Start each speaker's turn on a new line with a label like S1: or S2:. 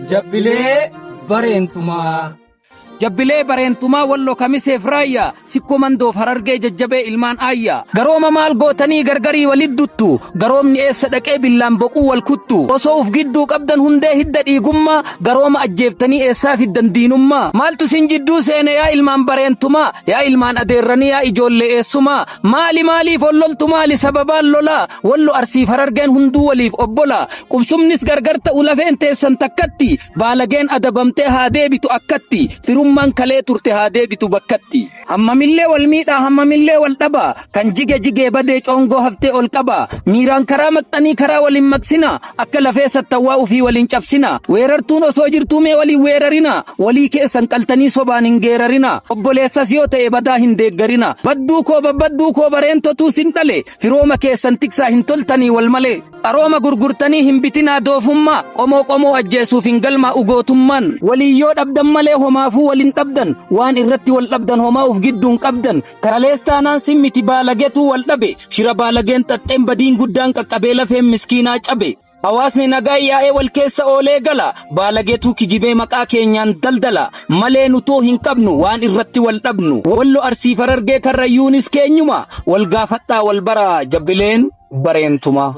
S1: Jabbilee bareentumaa.
S2: Jabbilee bareentumaa walloo kamiseef raayyaa sikkoo mandoof harargee jajjabee ilmaan aayyaa garooma maal gootanii gargarii walit duttu garoomni eessa dhaqee billaan boquu wal kuttu osoo uf gidduu qabdan hundee hidda dhiigummaa garooma ajjeeftanii eessaa fiddan diinummaa maaltu sin jidduu seene yaa ilmaan bareentumaa yaa ilmaan adeerranii yaa ijoollee eessumaa maaliif olloltu maali sababaan lolaa wallo arsiif harargeen hunduu waliif obbola qubsumnis gargar ta'u lafeen teessan takkatti baalageen adabamtee haa deebitu akkatti man kalee turte haa deebitu bakkatti hammamillee wal miidhaa hammamillee wal dhabaa kan jige badee coongoo haftee ol qabaa miiraan karaa maqxanii karaa waliin maqsina akka lafee sattawwaa ufii waliin cabsina weerartuun osoo jirtuu mee waliin weerarina walii keessan qaltanii sobaan hin geerarina obboleessas yoo ta'e badaa hin deeggarina badduu koo bareentotuu sin dhale firooma keessan tiksaa hin toltanii wal malee qarooma gurgurtanii hin bitinaa doofummaa qomoo ajjeesuuf hin galmaa ugootummaan walii yoo dhabdan malee homaafuu walin dhabdan waan irratti wal dhabdan homaa uf gidduun qabdan karalees taanaan simmiti baalageetuu wal dhabe shira baalageen xaxxeen badiin guddaan qaqqabee lafeen miskiinaa cabe hawaasni nagaa yaa'ee wal keessa oolee gala baalageetuu kijibee maqaa keenyaan daldala malee nutoo hin qabnu waan irratti wal dhabnu wallo arsiif harargee karrayyuunis keenyuma wal gaafadhaa wal baraa jabbileen bareentumaa.